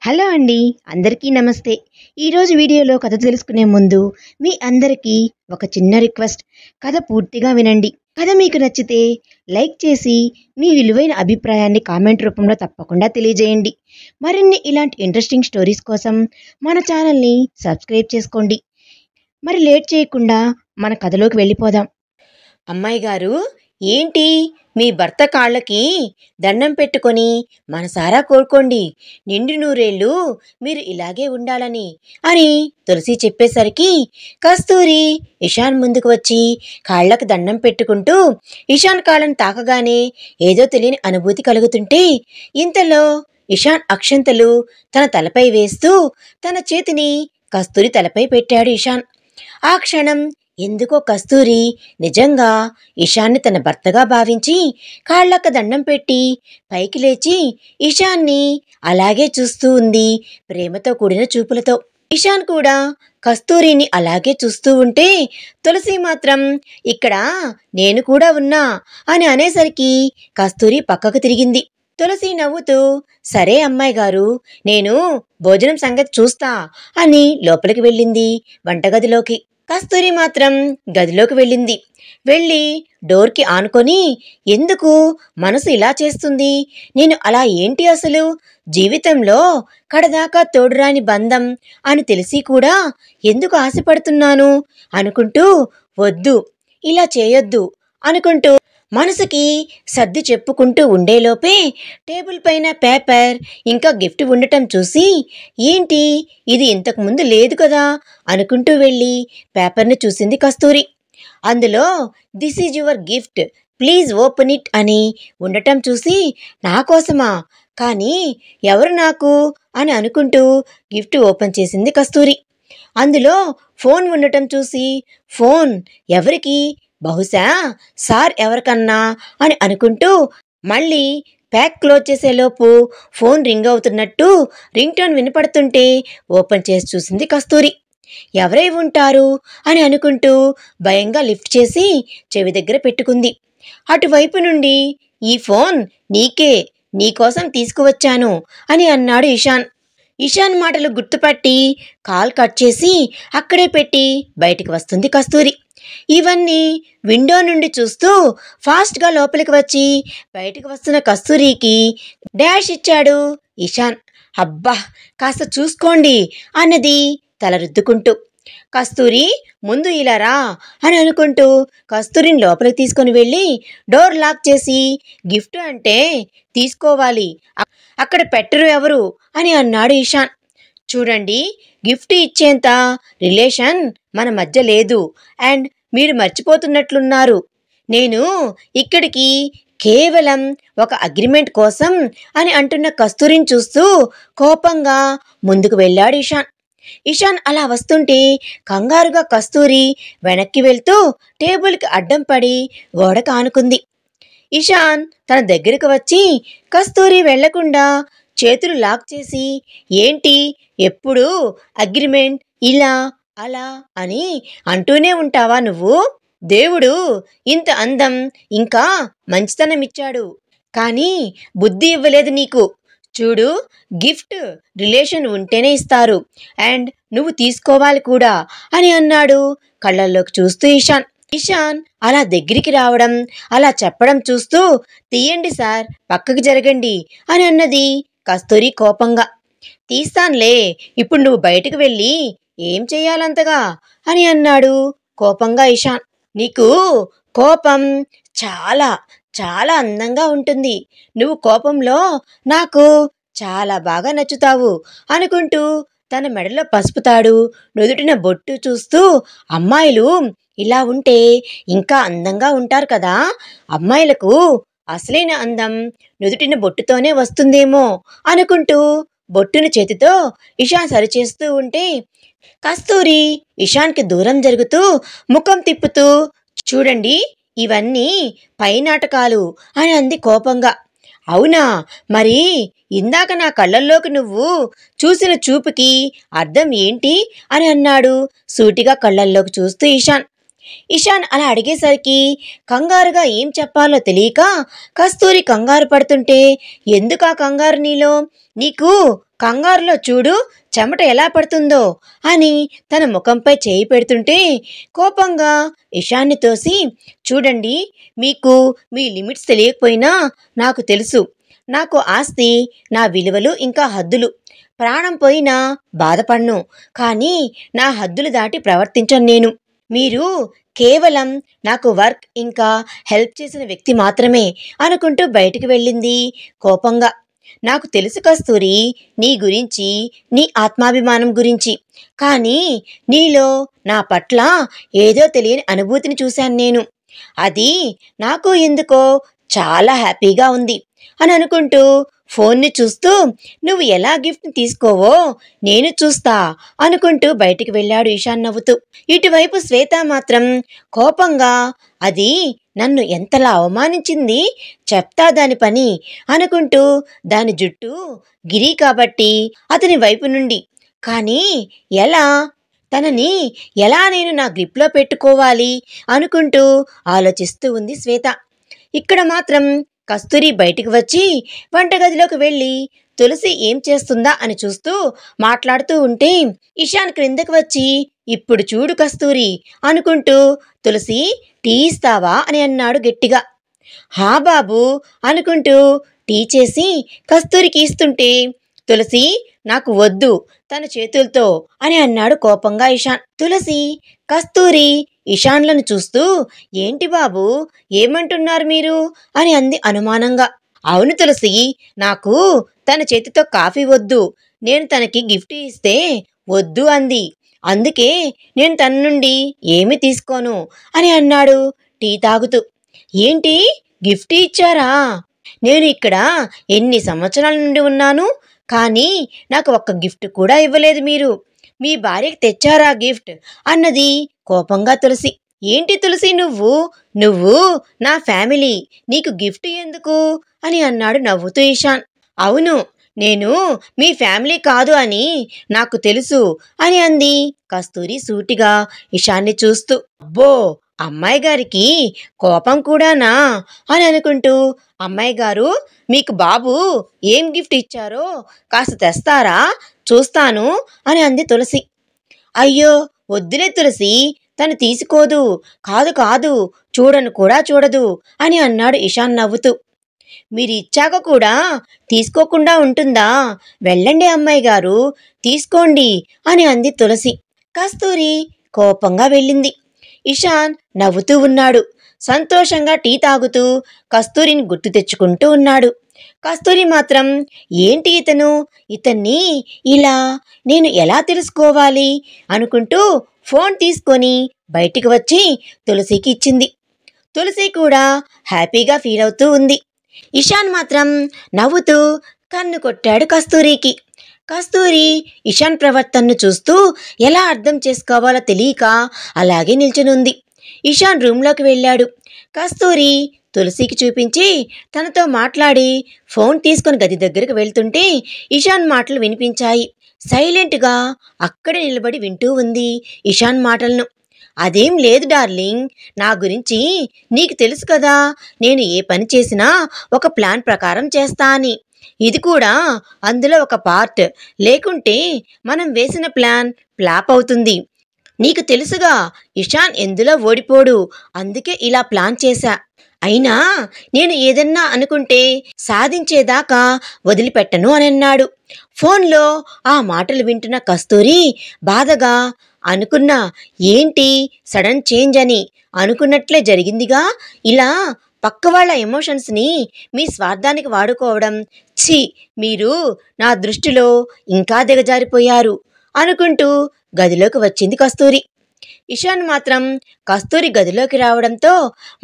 Hello అండి. అందరికీ నమస్తే. ఈరోజు వీడియోలో కథ తెలుసుకునే ముందు మీ అందరికీ ఒక చిన్న రిక్వెస్ట్. కథ పూర్తిగా వినండి. కథ మీకు నచ్చితే లైక్ చేసి మీ విలువైన అభిప్రాయాన్ని కామెంట్ రూపంలో తప్పకుండా తెలియజేయండి. మరిన్ని ఇలాంటి ఇంట్రెస్టింగ్ స్టోరీస్ కోసం మన ఛానల్ని సబ్స్క్రైబ్ చేసుకోండి. మరి లేట్ చేయకుండా మన కథలోకి వెళ్ళిపోదాం. అమ్మాయి గారు, ఏంటి మీ భర్త కాళ్ళకి దండం పెట్టుకొని మనసారా కోరుకోండి, నిండు నూరేళ్ళు మీరు ఇలాగే ఉండాలని అని తులసి చెప్పేసరికి కస్తూరి ఇషాన్ ముందుకు వచ్చి కాళ్ళకు దండం పెట్టుకుంటూ ఇషాన్ కాళ్ళను తాకగానే ఏదో తెలియని అనుభూతి కలుగుతుంటే ఇంతలో ఇషాన్ అక్షంతలు తన తలపై వేస్తూ తన చేతిని కస్తూరి తలపై పెట్టాడు ఇషాన్. ఆ క్షణం ఎందుకో కస్తూరి నిజంగా ఇషాన్ని తన భర్తగా భావించి కాళ్ళక్క దండం పెట్టి పైకి లేచి ఇషాన్ని అలాగే చూస్తూ ఉంది, ప్రేమతో కూడిన చూపులతో. ఇషాన్ కూడా కస్తూరిని అలాగే చూస్తూ ఉంటే తులసి మాత్రం ఇక్కడ నేను కూడా ఉన్నా అని అనేసరికి కస్తూరి పక్కకు తిరిగింది. తులసి నవ్వుతూ, సరే అమ్మాయి గారు, నేను భోజనం సంగతి చూస్తా అని లోపలికి వెళ్ళింది వంటగదిలోకి. కస్తూరి మాత్రం గదిలోకి వెళ్ళింది. వెళ్ళి డోర్కి ఆనుకొని, ఎందుకు మనసు ఇలా చేస్తుంది, నేను అలా ఏంటి అసలు, జీవితంలో కడదాకా తోడురాని బంధం అని తెలిసి కూడా ఎందుకు ఆశపడుతున్నాను అనుకుంటూ, వద్దు ఇలా చేయొద్దు అనుకుంటూ మనసుకి సర్ది చెప్పుకుంటూ ఉండేలోపే టేబుల్ పైన పేపర్ ఇంకా గిఫ్ట్ ఉండటం చూసి, ఏంటి ఇది ఇంతకుముందు లేదు కదా అనుకుంటూ వెళ్ళి పేపర్ని చూసింది కస్తూరి. అందులో this is your gift, please open it అని ఉండటం చూసి, నా కోసమా, కానీ ఎవరు నాకు అని అనుకుంటూ గిఫ్ట్ ఓపెన్ చేసింది కస్తూరి. అందులో ఫోన్ ఉండటం చూసి, ఫోన్ ఎవరికి, బహుశా సార్ ఎవరికన్నా అని అనుకుంటూ మళ్ళీ ప్యాక్ క్లోజ్ చేసేలోపు ఫోన్ రింగ్ అవుతున్నట్టు రింగ్ టోన్ వినపడుతుంటే ఓపెన్ చేసి చూసింది కస్తూరి. ఎవరై ఉంటారు అని అనుకుంటూ భయంగా లిఫ్ట్ చేసి చెవి దగ్గర పెట్టుకుంది. అటువైపు నుండి, ఈ ఫోన్ నీకే, నీకోసం తీసుకువచ్చాను అని అన్నాడు ఇషాన్. ఇషాన్ మాటలు గుర్తుపట్టి కాల్ కట్ చేసి అక్కడే పెట్టి బయటికి వస్తుంది కస్తూరి. ఇవన్నీ విండో నుండి చూస్తూ ఫాస్ట్గా లోపలికి వచ్చి బయటికి వస్తున్న కస్తూరికి డాష్ ఇచ్చాడు ఇషాన్. అబ్బా, కాస్త చూసుకోండి అన్నది తల రుద్దుకుంటూ. కస్తూరి, ముందు ఇలా రా అని అనుకుంటూ కస్తూరిని లోపలికి తీసుకొని వెళ్ళి డోర్ లాక్ చేసి, గిఫ్ట్ అంటే తీసుకోవాలి, అక్కడ పెట్టరు ఎవరు అని అన్నాడు ఇషాన్. చూడండి, గిఫ్ట్ ఇచ్చేంత రిలేషన్ మన మధ్య లేదు అండ్ మీరు మర్చిపోతున్నట్లున్నారు. నేను ఇక్కడికి కేవలం ఒక అగ్రిమెంట్ కోసం అని అంటున్న కస్తూరిని చూస్తూ కోపంగా ముందుకు వెళ్ళాడు ఇషాన్. ఇషాన్ అలా వస్తుంటే కంగారుగా కస్తూరి వెనక్కి వెళ్తూ టేబుల్కి అడ్డం పడి గోడకు ఆనుకుంది. ఇషాన్ తన దగ్గరకు వచ్చి కస్తూరి వెళ్లకుండా చేతులు లాక్ చేసి, ఏంటి ఎప్పుడు అగ్రిమెంట్ ఇలా అలా అని అంటూనే ఉంటావా నువ్వు, దేవుడు ఇంత అందం ఇంకా మంచితనం ఇచ్చాడు, కానీ బుద్ధి ఇవ్వలేదు నీకు. చూడు, గిఫ్ట్ రిలేషన్ ఉంటేనే ఇస్తారు అండ్ నువ్వు తీసుకోవాలి కూడా అని అన్నాడు కళ్ళల్లోకి చూస్తూ ఇషాన్. ఇషాన్ అలా దగ్గరికి రావడం, అలా చెప్పడం చూస్తూ, తీయండి సార్, పక్కకి జరగండి అని అన్నది కస్తూరి కోపంగా. తీస్తాన్లే, ఇప్పుడు నువ్వు బయటకు వెళ్ళి ఏం చెయ్యాలంతగా అని అన్నాడు కోపంగా ఇషాన్. నీకు కోపం చాలా చాలా అందంగా ఉంటుంది, నువ్వు కోపంలో నాకు చాలా బాగా నచ్చుతావు అనుకుంటూ తన మెడలో పసుపు తాడు, నుదుటిన బొట్టు చూస్తూ, అమ్మాయిలు ఇలా ఉంటే ఇంకా అందంగా ఉంటారు కదా, అమ్మాయిలకు అసలైన అందం నుదుటిన బొట్టుతోనే వస్తుందేమో అనుకుంటూ బొట్టును చేతితో ఇషాన్ సరిచేస్తూ ఉంటే కస్తూరి ఇషాన్కి దూరం జరుగుతూ ముఖం తిప్పుతూ, చూడండి ఇవన్నీ పై నాటకాలు అని అంది కోపంగా. అవునా, మరి ఇందాక నా కళ్ళల్లోకి నువ్వు చూసిన చూపుకి అర్థం ఏంటి అని అన్నాడు సూటిగా కళ్ళల్లోకి చూస్తూ ఇషాన్. ఇషాన్ అలా అడిగేసరికి కంగారుగా ఏం చెప్పాలో తెలియక కస్తూరి కంగారు పడుతుంటే, ఎందుకా కంగారు నీలో, నీకు కంగారులో చూడు చెమట ఎలా పడుతుందో అని తన ముఖంపై చేయి పెడుతుంటే కోపంగా ఇషాన్ని తోసి, చూడండి, మీకు మీ లిమిట్స్ తెలియకపోయినా నాకు తెలుసు. నాకు ఆస్తి, నా విలువలు ఇంకా హద్దులు. ప్రాణం పోయినా బాధపడను, కానీ నా హద్దులు దాటి ప్రవర్తించను నేను. మీరు కేవలం నాకు వర్క్ ఇంకా హెల్ప్ చేసిన వ్యక్తి మాత్రమే అనుకుంటూ బయటికి వెళ్ళింది కోపంగా. నాకు తెలుసు కస్తూరి, నీ గురించి, నీ ఆత్మాభిమానం గురించి. కానీ నీలో నా పట్ల ఏదో తెలియని అనుభూతిని చూశాను నేను. అది నాకు ఎందుకో చాలా హ్యాపీగా ఉంది అని అనుకుంటూ ఫోన్ని చూస్తూ, నువ్వు ఎలా గిఫ్ట్ని తీసుకోవో నేను చూస్తా అనుకుంటూ బయటికి వెళ్ళాడు ఇషాన్ నవ్వుతూ. ఇటువైపు శ్వేత మాత్రం కోపంగా, అది నన్ను ఎంతలా అవమానించింది, చెప్తా దాని పని అనుకుంటూ దాని జుట్టు గిరి కాబట్టి అతని వైపు నుండి, కానీ ఎలా, తనని ఎలా నేను నా గ్రిప్లో పెట్టుకోవాలి అనుకుంటూ ఆలోచిస్తూ ఉంది శ్వేత. ఇక్కడ మాత్రం కస్తూరి బయటికి వచ్చి వంటగదిలోకి వెళ్ళి తులసి ఏం చేస్తుందా అని చూస్తూ మాట్లాడుతూ ఉంటే ఇషాన్ క్రిందకి వచ్చి, ఇప్పుడు చూడు కస్తూరి అనుకుంటూ, తులసి టీ ఇస్తావా అని అన్నాడు గట్టిగా. హా బాబు అనుకుంటూ టీ చేసి కస్తూరికి ఇస్తుంటే, తులసి నాకు వద్దు తన చేతులతో అని అన్నాడు కోపంగా ఇషాన్. తులసి కస్తూరి ఇషాన్లను చూస్తూ, ఏంటి బాబు, ఏమంటున్నారు మీరు అని అంది అనుమానంగా. అవును తులసి, నాకు తన చేతితో కాఫీ వద్దు, నేను తనకి గిఫ్ట్ ఇస్తే వద్దు అంది, అందుకే నేను తన నుండి ఏమీ తీసుకోను అని అన్నాడు టీ తాగుతూ. ఏంటి, గిఫ్ట్ ఇచ్చారా? నేను ఇక్కడ ఎన్ని సంవత్సరాల నుండి ఉన్నాను, కానీ నాకు ఒక్క గిఫ్ట్ కూడా ఇవ్వలేదు మీరు. మీ భార్యకి తెచ్చారా గిఫ్ట్ అన్నది కోపంగా తులసి. ఏంటి తులసి, నువ్వు నా ఫ్యామిలీ, నీకు గిఫ్ట్ ఎందుకు అని అన్నాడు నవ్వుతూ ఇషాన్. అవును, నేను మీ ఫ్యామిలీ కాదు అని నాకు తెలుసు అని అంది కస్తూరి సూటిగా ఇషాన్ని చూస్తూ. అబ్బో, అమ్మాయి గారికి కోపం కూడానా అని అనుకుంటూ, అమ్మాయి గారు, మీకు బాబు ఏం గిఫ్ట్ ఇచ్చారో కాస్త తెస్తారా, చూస్తాను అని అంది తులసి. అయ్యో వద్దులే తులసి, తను తీసుకోదు, కాదు చూడను కూడా చూడదు అని అన్నాడు ఇషాన్ నవ్వుతూ. మీరు ఇచ్చాక కూడా తీసుకోకుండా ఉంటుందా, వెళ్ళండి అమ్మాయి గారు, తీసుకోండి అని అంది తులసి. కస్తూరి కోపంగా వెళ్ళింది. ఇషాన్ నవ్వుతూ ఉన్నాడు. సంతోషంగా టీ తాగుతూ కస్తూరిని గుర్తు తెచ్చుకుంటూ ఉన్నాడు. కస్తూరి మాత్రం, ఏంటి ఇతన్ని ఇలా నేను ఎలా తెలుసుకోవాలి అనుకుంటూ ఫోన్ తీసుకొని బయటికి వచ్చి తులసికి ఇచ్చింది. తులసి కూడా హ్యాపీగా ఫీల్ అవుతూ ఉంది. ఇషాన్ మాత్రం నవ్వుతూ కన్ను కొట్టాడు కస్తూరికి. కస్తూరి ఇషాన్ ప్రవర్తనను చూస్తూ ఎలా అర్థం చేసుకోవాలో తెలియక అలాగే నిల్చునుంది. ఇషాన్ రూంలోకి వెళ్ళాడు. కస్తూరి తులసికి చూపించి తనతో మాట్లాడి ఫోన్ తీసుకుని గది దగ్గరకు వెళ్తుంటే ఇషాన్ మాటలు వినిపించాయి. సైలెంట్గా అక్కడే నిలబడి వింటూ ఉంది ఇషాన్ మాటలను. అదేం లేదు డార్లింగ్, నా గురించి నీకు తెలుసు కదా, నేను ఏ పని చేసినా ఒక ప్లాన్ ప్రకారం చేస్తా అని. ఇది కూడా అందులో ఒక పార్ట్, లేకుంటే మనం వేసిన ప్లాన్ ఫ్లాప్ అవుతుంది. నీకు తెలుసుగా, ఇషాన్ ఎందులో ఓడిపోడు, అందుకే ఇలా ప్లాన్ చేశా. అయినా నేను ఏదన్నా అనుకుంటే సాధించేదాకా వదిలిపెట్టను అని అన్నాడు. ఫోన్లో ఆ మాటలు వింటున్న కస్తూరి బాధగా అనుకున్నా, ఏంటి సడన్ చేంజ్ అని, అనుకున్నట్లే జరిగిందిగా, ఇలా పక్క వాళ్ళ ఎమోషన్స్ని మీ స్వార్థానికి వాడుకోవడం, ఛీ, మీరు నా దృష్టిలో ఇంకా దిగజారిపోయారు అనుకుంటూ గదిలోకి వచ్చింది కస్తూరి. ఇషాన్ మాత్రం కస్తూరి గదిలోకి రావడంతో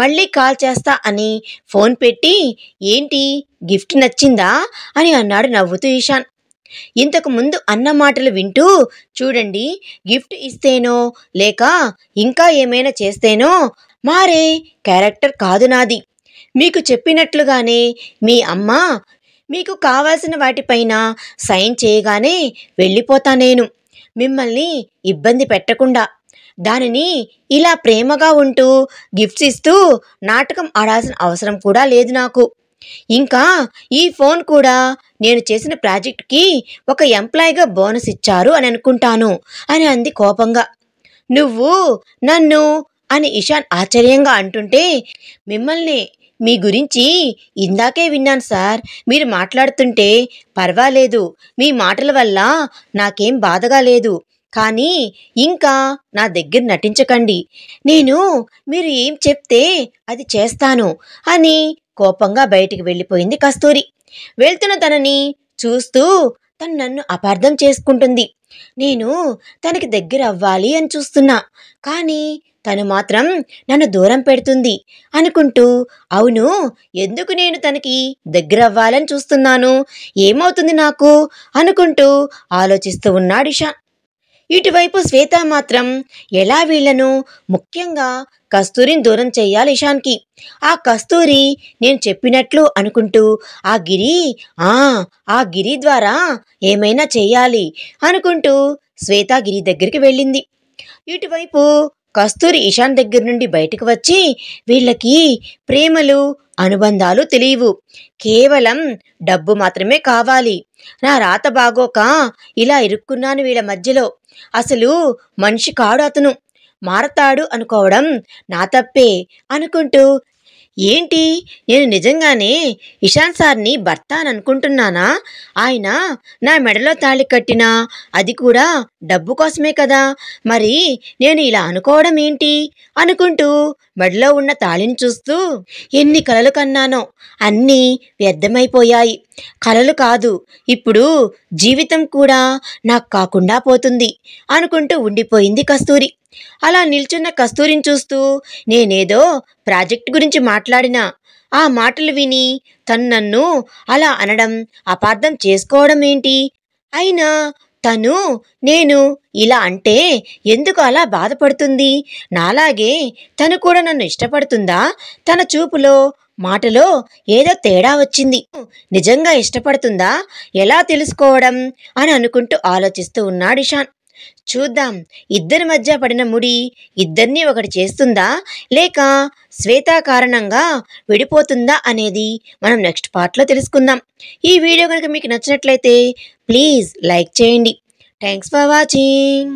మళ్ళీ కాల్ చేస్తా అని ఫోన్ పెట్టి, ఏంటి గిఫ్ట్ నచ్చిందా అని అన్నాడు నవ్వుతూ ఇషాన్. ఇంతకు ముందు అన్న మాటలు వింటూ, చూడండి, గిఫ్ట్ ఇస్తేనో లేక ఇంకా ఏమైనా చేస్తేనో మారే క్యారెక్టర్ కాదు నాది. మీకు చెప్పినట్లుగానే మీ అమ్మ మీకు కావాల్సిన వాటిపైన సైన్ చేయగానే వెళ్ళిపోతా నేను, మిమ్మల్ని ఇబ్బంది పెట్టకుండా. దానిని ఇలా ప్రేమగా ఉంటూ గిఫ్ట్స్ ఇస్తూ నాటకం ఆడాల్సిన అవసరం కూడా లేదు నాకు. ఇంకా ఈ ఫోన్ కూడా నేను చేసిన ప్రాజెక్ట్కి ఒక ఎంప్లాయీగా బోనస్ ఇచ్చారు అని అనుకుంటాను అని అంది కోపంగా. నువ్వు నన్ను అని ఇషాన్ ఆశ్చర్యంగా అంటుంటే, మిమ్మల్ని మీ గురించి ఇందాకే విన్నాను సార్. మీరు మాట్లాడుతుంటే పర్వాలేదు, మీ మాటల వల్ల నాకేం బాధగా లేదు. కానీ ఇంకా నా దగ్గర నటించకండి. నేను మీరు ఏం చెప్తే అది చేస్తాను అని కోపంగా బయటికి వెళ్ళిపోయింది కస్తూరి. వెళ్తున్న తనని చూస్తూ తను నన్ను అపార్థం చేసుకుంటుంది. నేను తనకి దగ్గర అవ్వాలి అని చూస్తున్నా, కానీ తను మాత్రం నన్ను దూరం పెడుతుంది అనుకుంటూ, అవును, ఎందుకు నేను తనకి దగ్గర అవ్వాలని చూస్తున్నాను, ఏమవుతుంది నాకు అనుకుంటూ ఆలోచిస్తూ ఉన్నాడు ఇషాన్. ఇటువైపు శ్వేత మాత్రం ఎలా వీళ్లను, ముఖ్యంగా కస్తూరిని దూరం చెయ్యాలి ఇషాన్కి. ఆ కస్తూరి నేను చెప్పినట్లు అనుకుంటూ ఆ గిరి ద్వారా ఏమైనా చెయ్యాలి అనుకుంటూ శ్వేత గిరి దగ్గరికి వెళ్ళింది. ఇటువైపు కస్తూరి ఇషాన్ దగ్గర నుండి బయటకు వచ్చి, వీళ్ళకి ప్రేమలు అనుబంధాలు తెలియవు, కేవలం డబ్బు మాత్రమే కావాలి. నా రాత బాగోక ఇలా ఇరుక్కున్నాను వీళ్ళ మధ్యలో. అసలు మనిషి కాడు అతను, మారతాడు అనుకోవడం నా తప్పే అనుకుంటూ, ఏంటి నేను నిజంగానే ఇషాన్ సార్ని భర్త అని అనుకుంటున్నానా? ఆయన నా మెడలో తాళి కట్టినా అది కూడా డబ్బు కోసమే కదా, మరి నేను ఇలా అనుకోవడం ఏంటి అనుకుంటూ మెడలో ఉన్న తాళిని చూస్తూ, ఎన్ని కలలు కన్నానో అన్నీ వ్యర్థమైపోయాయి. కలలు కాదు, ఇప్పుడు జీవితం కూడా నాకు కాకుండా పోతుంది అనుకుంటూ ఉండిపోయింది కస్తూరి. అలా నిల్చున్న కస్తూరిని చూస్తూ, నేనేదో ప్రాజెక్ట్ గురించి మాట్లాడినా ఆ మాటలు విని తను నన్ను అలా అనడం, అపార్థం చేసుకోవడం ఏంటి? అయినా తను నేను ఇలా అంటే ఎందుకు అలా బాధపడుతుంది? నాలాగే తను కూడా నన్ను ఇష్టపడుతుందా? తన చూపులో మాటలో ఏదో తేడా వచ్చింది. నిజంగా ఇష్టపడుతుందా? ఎలా తెలుసుకోవడం అని అనుకుంటూ ఆలోచిస్తూ ఉన్నాడు ఇషాన్. చూద్దాం, ఇద్దరి మధ్య పడిన ముడి ఇద్దరినీ ఒకటి చేస్తుందా, లేక శ్వేత కారణంగా విడిపోతుందా అనేది మనం నెక్స్ట్ పార్ట్లో తెలుసుకుందాం. ఈ వీడియో కనుక మీకు నచ్చినట్లయితే ప్లీజ్ లైక్ చేయండి. Thanks for watching.